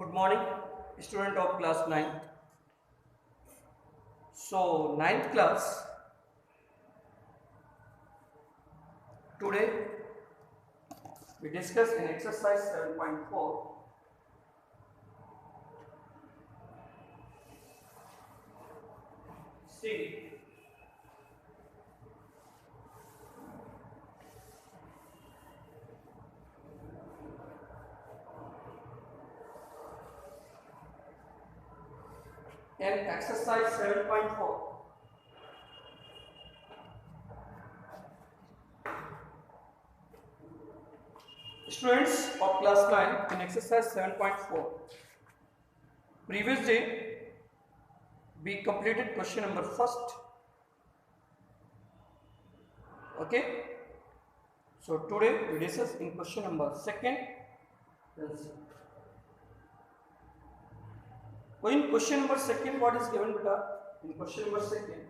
Good morning, student of class 9th. So, ninth class, today we discuss in exercise 7.4. See, in exercise 7.4, students of class 9 in exercise 7.4. Previous day we completed question number first. Okay. So today we discuss in question number second. So in question number second, what is given, beta? In question number second,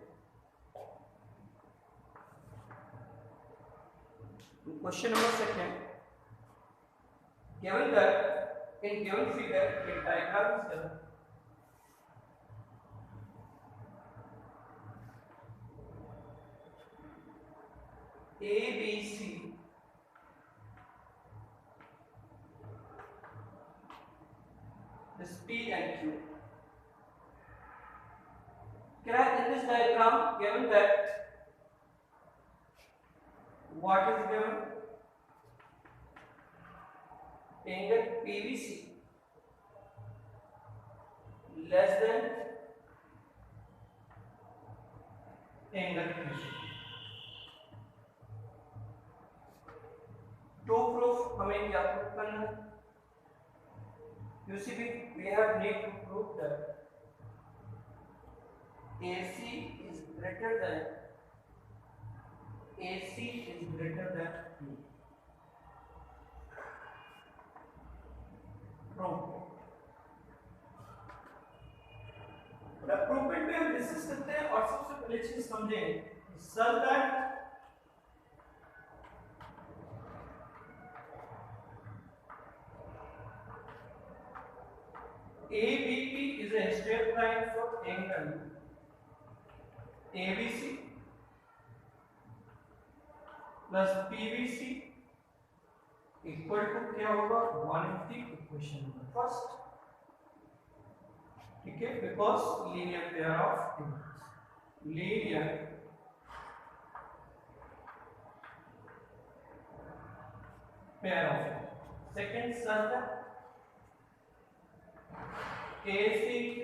given that in given figure a diagram is given. A, B, C this P and Q. In this diagram given that what is given? Angle PVC less than angle QC. To proof हमें क्या proof करना है? UCB we have need to prove that AC is greater than P. प्रूवमेंट में हम discuss करते हैं और सबसे पहले चीज समझें sir that ABP is a straight line for angle ABC plus PVC equal to क्या होगा 180 इक्वेशन नंबर फर्स्ट. ठीक है, because linear pair of linear pair of second circle ACQ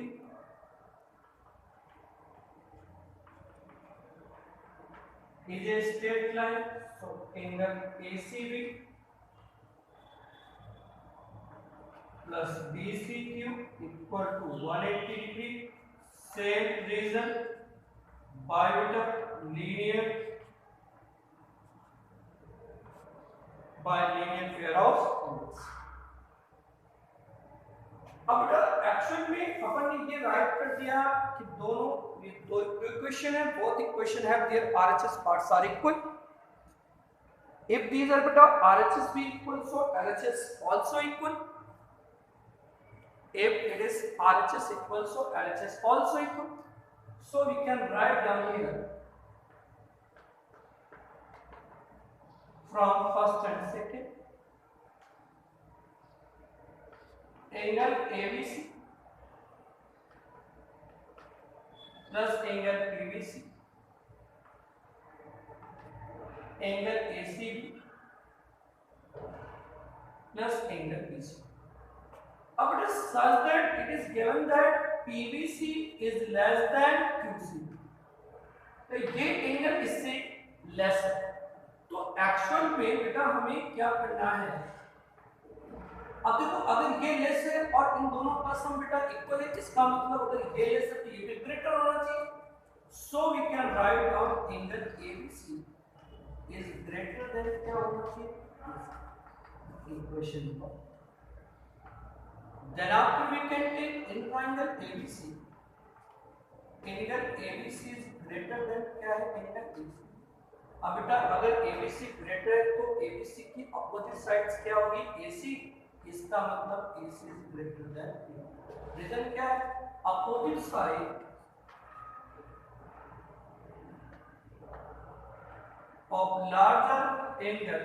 is a straight line, so angle ACB plus BCQ equal to 180 degree. Same reason, bilateral linear pair of angles. अब actual में अपन ने ये right कर दिया कि दोनों ये दो इक्वेशन है, both equation have their RHS parts are equal. If these are beta RHS be equal, so LHS also equal. If it is RHS equal, so LHS also equal. So we can write down here from first and second angle ABC plus angle PVC angle ACB plus angle BC. अब it is such that it is given that PVC is less than QC. तो ये angle इससे less है, तो actual में बेटा हमें क्या करना है? अब देखो, अगर ये लेस है और इन दोनों का सम बेटा इक्वल है, इसका मतलब अगर ये लेस है तो ये भी ग्रेटर होना चाहिए. So we can write down angle ABC is greater than क्या होना चाहिए? इक्वेशन नंबर. Then after we can take in triangle ABC. Angle ABC is greater than क्या है? Angle AC. अब बेटा अगर ABC ग्रेटर है तो ABC की अपोजिट साइड्स क्या होगी? AC इसका मतलब AC is greater than. Reason क्या है? Opposite side of larger angle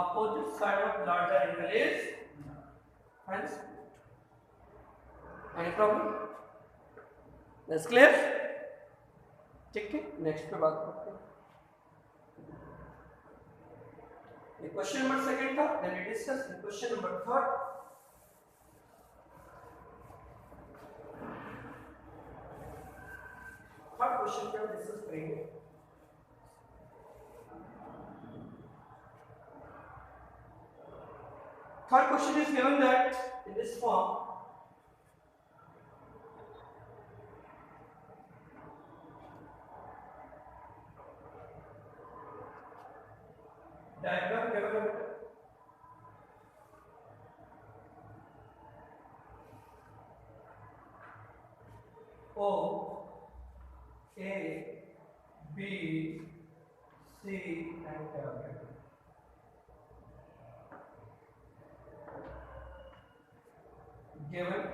opposite side of larger angle is hence. Any problem? That's clear? ठीक है, नेक्स्ट पे बात करते हैं। ये क्वेश्चन नंबर सेकंड था, then we discuss question number third. Third question पे हम डिस्कस करेंगे। Third question is given that in this form, diagram given है O A B C and F. Given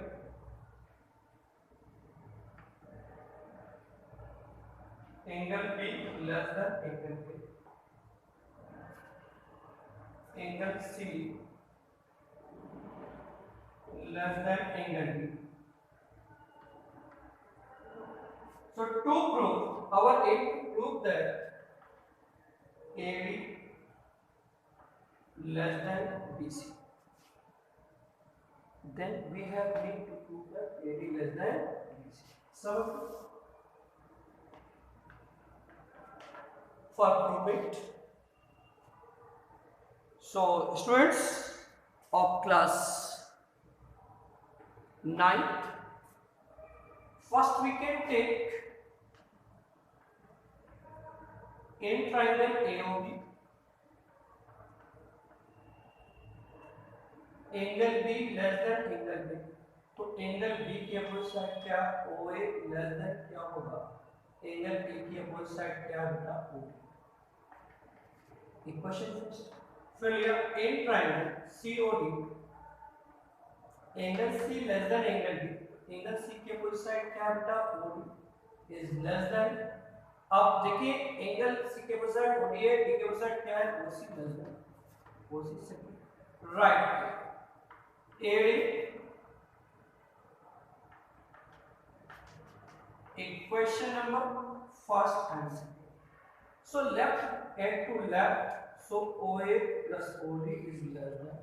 angle B less than angle A, angle C less than angle B. So to prove, our aim to prove that AB less than BC, then we have need to prove that AD less than BC. So for prove it, so students of class 9th, first we can take in triangle AOB, angle B less than angle B, तो angle B की opposite side क्या OA less than क्या होगा angle B की opposite side क्या होगा OB। Equation फिर लिया in triangle COD, angle C less than angle B, angle C की अपोजिट साइड क्या होगा OD इज लेस देन। अब देखिए एंगल C के अपोजिट साइड OD है, D के अपोजिट साइड क्या है OC लेस देन OC से right. Equation number first answer. So left and to left, so OA plus OD is less than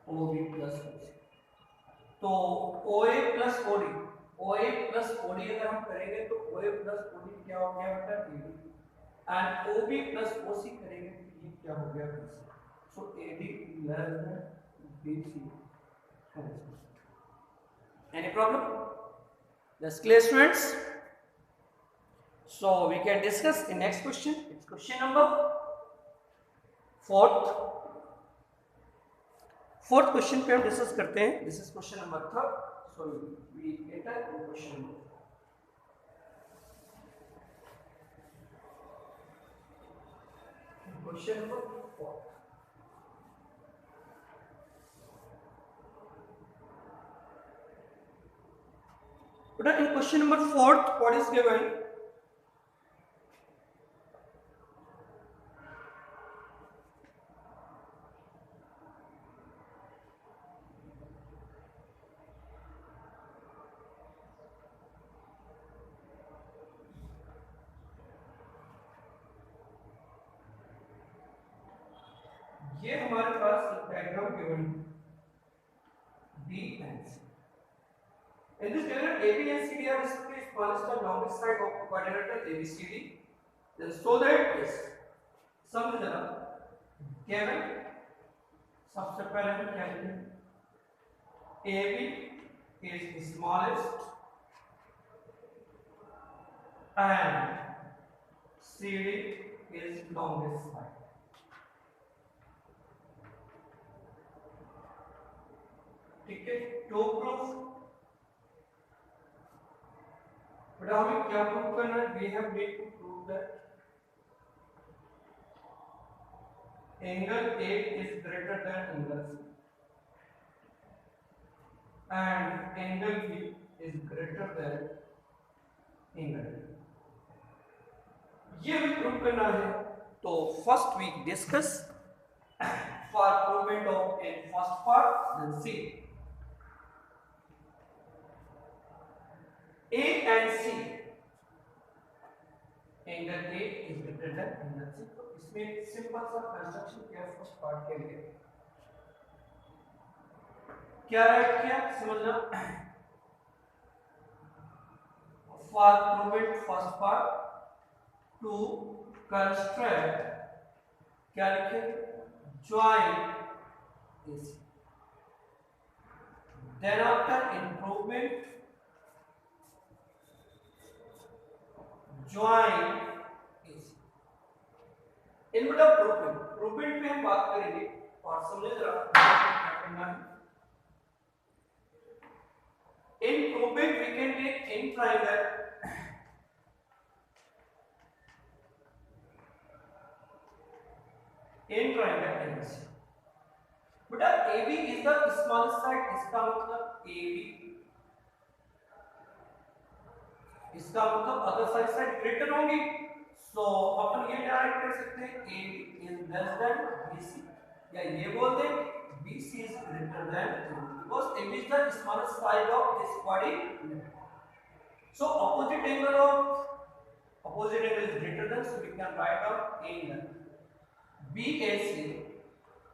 OB plus OC. तो OA plus OD, OA plus OD अगर हम करेंगे तो OA plus OD क्या हो गया बेटा AD, and OB plus OC करेंगे तो ये क्या हो गया BC. So AD less than BC. Any problem? That's clear, students. So we can discuss the next question. It's question number fourth. Fourth question पे हम डिस्कस करते हैं. This is question number third. So we enter in question number. Question number four. But in question number fourth, what is given? ये हमारे पास diagram given B and C. In this diagram, AB and CD are respectively smallest and longest side of the quadrilateral ABCD. Then so that yes, समझ लेना given सबसे पहले हम क्या लिखेंगे AB is the smallest and CD is longest side. ठीक है, to prove बेटा हमें क्या प्रूव करना है? We have need to prove that angle A is greater than angle C and angle B is greater than angle D. ये भी prove करना है। तो first we discuss for provement of in first part, then see A and C angle A is greater than angle C। तो इसमें simple सा construction किया first part के लिए। क्या राइट किया समझना, for provement first part to construct क्या लिखे, join AC, then after improvement join AC। In मतलब प्रूवमेंट में हम बात करेंगे और समझे जरा क्या करना है। In provement we can take in triangle in triangle ABC। बेटा AB is the smallest side, इसका मतलब AB, इसका मतलब अदर साइड ग्रेटर होंगी। सो अपन ये डायरेक्ट कर सकते हैं AB is less than BC, या ये बोल दें BC is greater then AB because AB is the smallest side of this body। So opposite angle is greater than, so we can write down angle BAC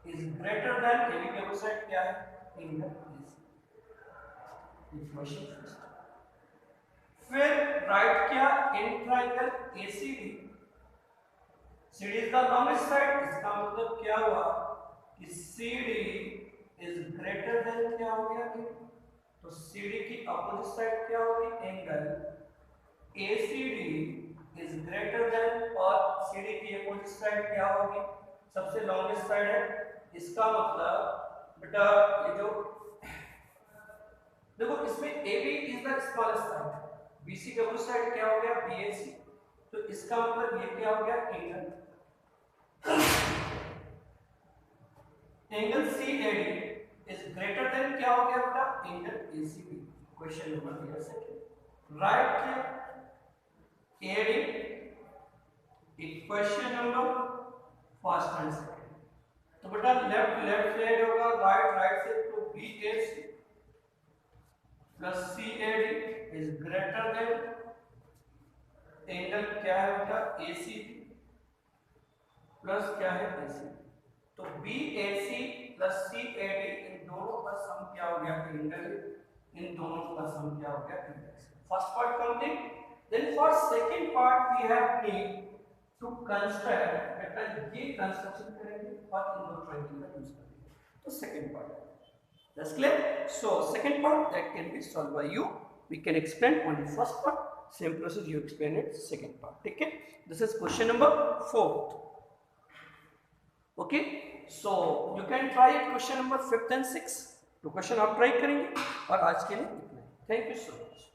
is greater than AB के opposite side क्या है, angle BC। Equation first. फिर right किया in triangle ACD, CD is the longest side, इसका मतलब क्या हुआ कि CD इज ग्रेटर देन क्या हो गया, तो CD की अपोजिट साइड क्या होगी, angle ACD is greater then, और CD की अपोजिट साइड क्या होगी, सबसे लॉन्गेस्ट साइड है। इसका मतलब बेटा ये जो देखो इसमें AB is the smallest side, BC के अपोजिट साइड क्या हो गया BAC, तो इसका मतलब ये क्या हो गया angle CAD is greater then क्या हो गया बेटा एंगल ACB। क्वेश्चन नंबर दिया सेकंड, राइट किया AD equation number first and second. तो बेटा लेफ्ट से ऐड होगा, राइट से, तो BAC plus CAD is greater then angle क्या है बेटा ACB प्लस क्या है AC। तो BAC प्लस CAD इन दोनों का सम क्या हो गया एंगल, इन दोनों का सम क्या हो गया angle. First part complete. Then for second part we have need to construct, बेटा ये कंस्ट्रक्शन करेंगे और इन दो ट्रायंगल का यूज करेंगे। तो second part that's clear। So second part that can be solved by you, we can explain only first part, same process you explain it second part, ठीक है। This is question number 4, okay। So you can try it question number 5th and 6th, तो question आप try करेंगे और आज के लिए इतना ही। Thank you so much.